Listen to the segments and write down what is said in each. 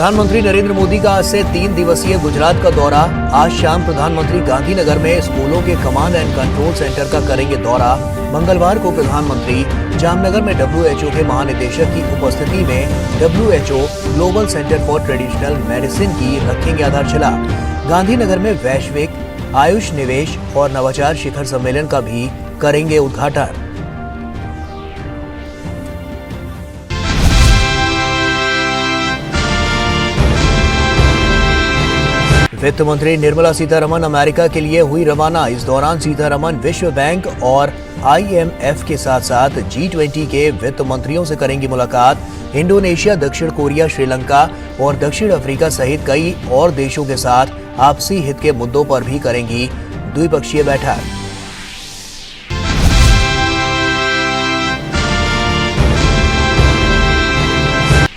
प्रधानमंत्री नरेंद्र मोदी का आज से 3 दिवसीय गुजरात का दौरा। आज शाम प्रधानमंत्री गांधीनगर में स्कूलों के कमांड एंड कंट्रोल सेंटर का करेंगे दौरा। मंगलवार को प्रधानमंत्री जामनगर में WHO के महानिदेशक की उपस्थिति में WHO global centre for traditional medicine की रखेंगे आधारशिला। गांधीनगर में वैश्विक आयुष निवेश और नवाचार शिखर सम्मेलन का भी करेंगे उद्घाटन। वित्त मंत्री निर्मला सीतारमण अमेरिका के लिए हुई रवाना। इस दौरान सीतारमण विश्व बैंक और IMF के साथ साथ G20 के वित्त मंत्रियों से करेंगी मुलाकात। इंडोनेशिया, दक्षिण कोरिया, श्रीलंका और दक्षिण अफ्रीका सहित कई और देशों के साथ आपसी हित के मुद्दों पर भी करेंगी द्विपक्षीय बैठक।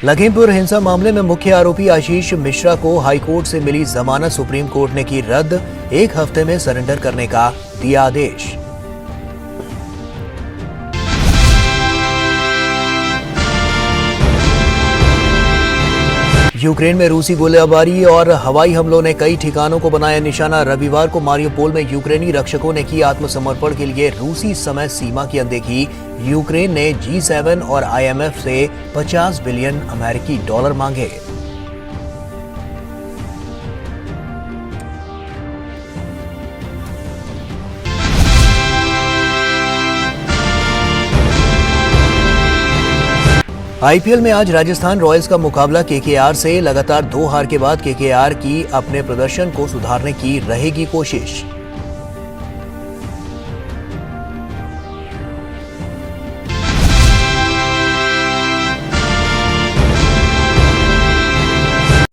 लखीमपुर हिंसा मामले में मुख्य आरोपी आशीष मिश्रा को हाईकोर्ट से मिली जमानत सुप्रीम कोर्ट ने की रद्द। 1 हफ्ते में सरेंडर करने का दिया आदेश। यूक्रेन में रूसी गोलीबारी और हवाई हमलों ने कई ठिकानों को बनाया निशाना। रविवार को मारियोपोल में यूक्रेनी रक्षकों ने की आत्मसमर्पण के लिए रूसी समय सीमा की अनदेखी। यूक्रेन ने G7 और IMF से 50 बिलियन अमेरिकी डॉलर मांगे। IPL में आज राजस्थान रॉयल्स का मुकाबला KKR से। लगातार 2 हार के बाद KKR की अपने प्रदर्शन को सुधारने की रहेगी कोशिश।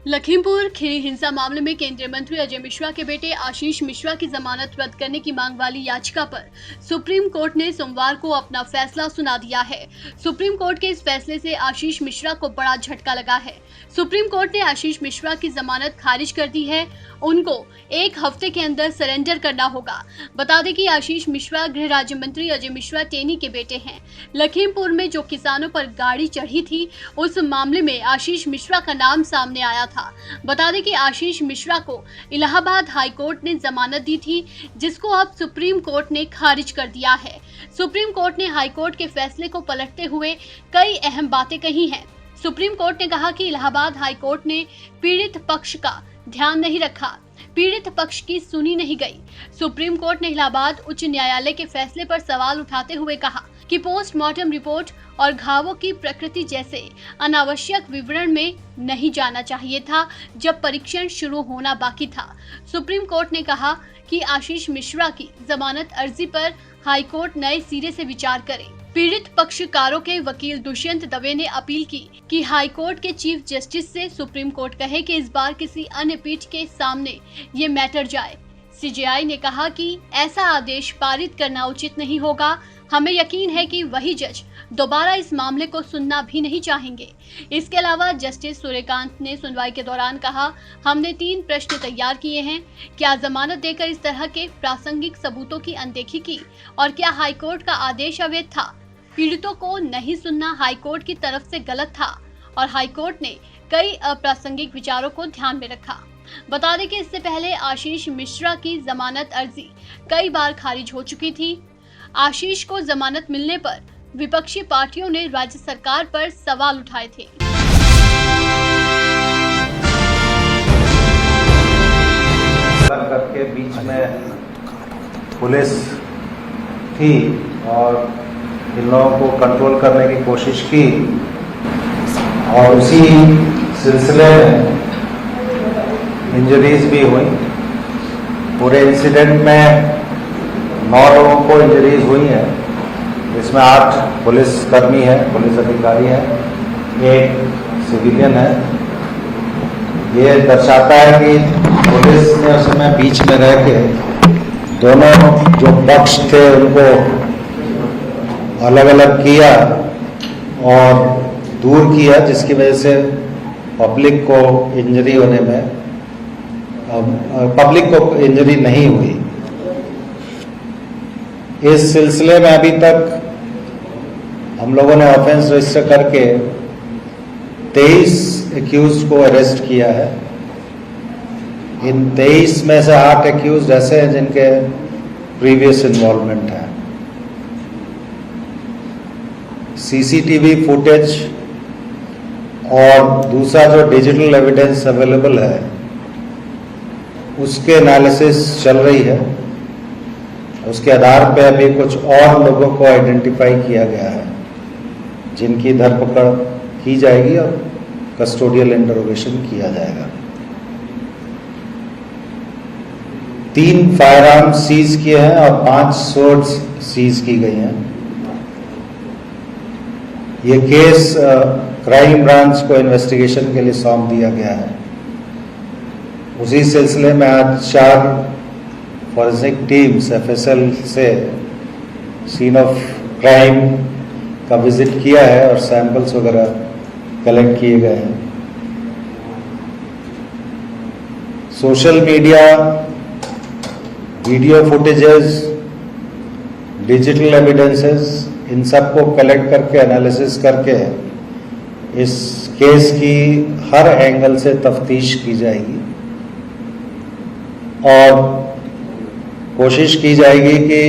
लखीमपुर खीरी हिंसा मामले में केंद्रीय मंत्री अजय मिश्रा के बेटे आशीष मिश्रा की जमानत रद्द करने की मांग वाली याचिका पर सुप्रीम कोर्ट ने सोमवार को अपना फैसला सुना दिया है। सुप्रीम कोर्ट के इस फैसले से आशीष मिश्रा को बड़ा झटका लगा है। सुप्रीम कोर्ट ने आशीष मिश्रा की जमानत खारिज कर दी है। उनको 1 हफ्ते के अंदर सरेंडर करना होगा। बता दें कि आशीष मिश्रा गृह राज्य मंत्री अजय मिश्रा टेनी के बेटे हैं। लखीमपुर में जो किसानों पर गाड़ी चढ़ी थी, उस मामले में आशीष मिश्रा का नाम सामने आया था। बता दें कि आशीष मिश्रा को इलाहाबाद हाई कोर्ट ने जमानत दी थी, जिसको अब सुप्रीम कोर्ट ने खारिज कर दिया है। सुप्रीम कोर्ट ने हाई कोर्ट के फैसले को पलटते हुए कई अहम बातें कही हैं। सुप्रीम कोर्ट ने कहा कि इलाहाबाद हाई कोर्ट ने पीड़ित पक्ष का ध्यान नहीं रखा, पीड़ित पक्ष की सुनी नहीं गई। सुप्रीम कोर्ट ने इलाहाबाद उच्च न्यायालय के फैसले पर सवाल उठाते हुए कहा कि पोस्टमार्टम रिपोर्ट और घावों की प्रकृति जैसे अनावश्यक विवरण में नहीं जाना चाहिए था जब परीक्षण शुरू होना बाकी था। सुप्रीम कोर्ट ने कहा कि आशीष मिश्रा की जमानत अर्जी पर हाईकोर्ट नए सिरे से विचार करे। पीड़ित पक्षकारों के वकील दुष्यंत दवे ने अपील की कि हाईकोर्ट के चीफ जस्टिस से सुप्रीम कोर्ट कहे कि इस बार किसी अन्य पीठ के सामने ये मैटर जाए। CJI ने कहा कि ऐसा आदेश पारित करना उचित नहीं होगा। हमें यकीन है कि वही जज दोबारा इस मामले को सुनना भी नहीं चाहेंगे। इसके अलावा जस्टिस सूर्यकांत ने सुनवाई के दौरान कहा, हमने 3 प्रश्न तैयार किए हैं। क्या जमानत देकर इस तरह के प्रासंगिक सबूतों की अनदेखी की और क्या हाईकोर्ट का आदेश अवैध था? पीड़ितों को नहीं सुनना हाईकोर्ट की तरफ से गलत था और हाईकोर्ट ने कई अप्रासंगिक विचारों को ध्यान में रखा। बता दें कि इससे पहले आशीष मिश्रा की जमानत अर्जी कई बार खारिज हो चुकी थी। आशीष को जमानत मिलने पर विपक्षी पार्टियों ने राज्य सरकार पर सवाल उठाए थे। करके बीच में पुलिस थी और इन लोगों को कंट्रोल करने की कोशिश की और उसी सिलसिले में इंजरीज भी हुई। पूरे इंसिडेंट में 9 लोगों को इंजरीज हुई हैं, इसमें 8 पुलिस कर्मी है, पुलिस अधिकारी है, 1 सिविलियन है। ये दर्शाता है कि पुलिस ने उस समय बीच में रह के दोनों जो पक्ष थे उनको अलग अलग किया और दूर किया, जिसकी वजह से पब्लिक को इंजरी होने में पब्लिक को इंजरी नहीं हुई। इस सिलसिले में अभी तक हम लोगों ने ऑफेंस रजिस्टर करके 23 एक्यूज को अरेस्ट किया है। इन 23 में से 8 एक्यूज ऐसे हैं जिनके प्रीवियस इन्वॉल्वमेंट है। सीसीटीवी फुटेज और दूसरा जो डिजिटल एविडेंस अवेलेबल है उसके एनालिसिस चल रही है। उसके आधार पर अभी कुछ और लोगों को आइडेंटिफाई किया गया है जिनकी धरपकड़ की जाएगी और कस्टोडियल इंटरोगेशन किया जाएगा। 3 फायर आर्म सीज किए हैं और 5 सोर्ड्स सीज की गई हैं। ये केस क्राइम ब्रांच को इन्वेस्टिगेशन के लिए सौंप दिया गया है। उसी सिलसिले में आज 4 फॉरेंसिक टीम्स एफएसएल से सीन ऑफ क्राइम का विजिट किया है और सैंपल्स वगैरह कलेक्ट किए गए हैं। Social media, video footages, digital evidences, इन सब को कलेक्ट करके एनालिसिस करके इस केस की हर एंगल से तफ्तीश की जाएगी और कोशिश की जाएगी कि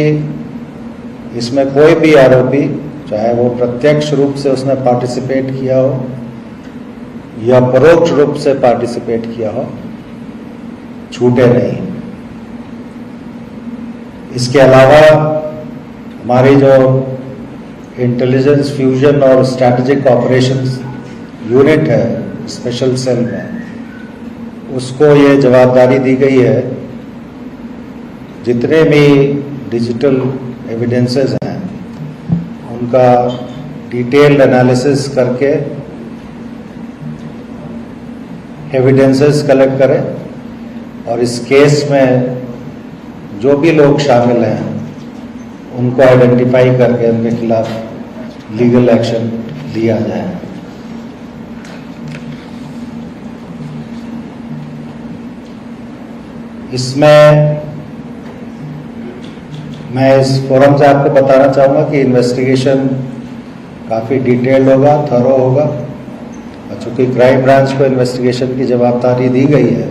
इसमें कोई भी आरोपी, चाहे वो प्रत्यक्ष रूप से उसने पार्टिसिपेट किया हो या परोक्ष रूप से पार्टिसिपेट किया हो, छूटे नहीं। इसके अलावा हमारी जो इंटेलिजेंस फ्यूजन और स्ट्रैटेजिक ऑपरेशंस यूनिट है स्पेशल सेल में, उसको ये जवाबदारी दी गई है जितने भी डिजिटल एविडेंसेस हैं उनका डिटेल्ड एनालिसिस करके एविडेंसेस कलेक्ट करें और इस केस में जो भी लोग शामिल हैं उनको आइडेंटिफाई करके उनके खिलाफ लीगल एक्शन लिया जाए। इसमें मैं इस फोरम से आपको बताना चाहूँगा कि इन्वेस्टिगेशन काफ़ी डिटेल्ड होगा, थरो होगा और चूँकि क्राइम ब्रांच को इन्वेस्टिगेशन की जवाबदारी दी गई है,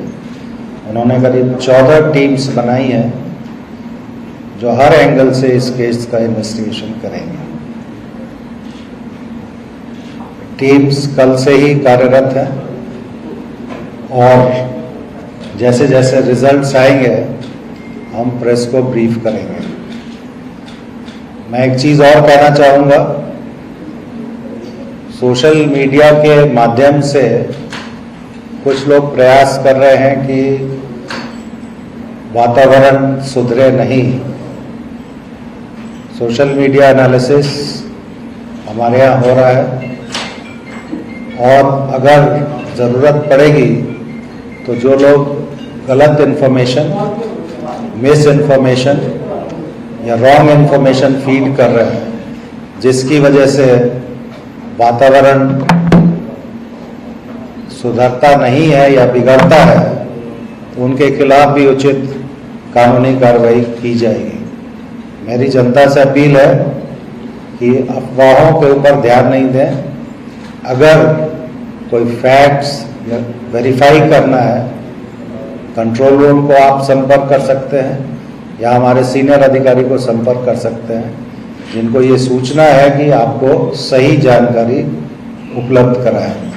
उन्होंने करीब 14 टीम्स बनाई हैं जो हर एंगल से इस केस का इन्वेस्टिगेशन करेंगे। टीम्स कल से ही कार्यरत हैं और जैसे जैसे रिजल्ट्स आएंगे हम प्रेस को ब्रीफ करेंगे। मैं एक चीज़ और कहना चाहूँगा, सोशल मीडिया के माध्यम से कुछ लोग प्रयास कर रहे हैं कि वातावरण सुधरे नहीं। सोशल मीडिया एनालिसिस हमारे यहाँ हो रहा है और अगर ज़रूरत पड़ेगी तो जो लोग गलत इन्फॉर्मेशन, मिस इन्फॉर्मेशन या रॉन्ग इन्फॉर्मेशन फीड कर रहे हैं जिसकी वजह से वातावरण सुधरता नहीं है या बिगड़ता है, उनके खिलाफ भी उचित कानूनी कार्रवाई की जाएगी। मेरी जनता से अपील है कि अफवाहों के ऊपर ध्यान नहीं दें। अगर कोई फैक्ट्स या वेरीफाई करना है, कंट्रोल रूम को आप संपर्क कर सकते हैं या हमारे सीनियर अधिकारी को संपर्क कर सकते हैं जिनको ये सूचना है कि आपको सही जानकारी उपलब्ध कराएं।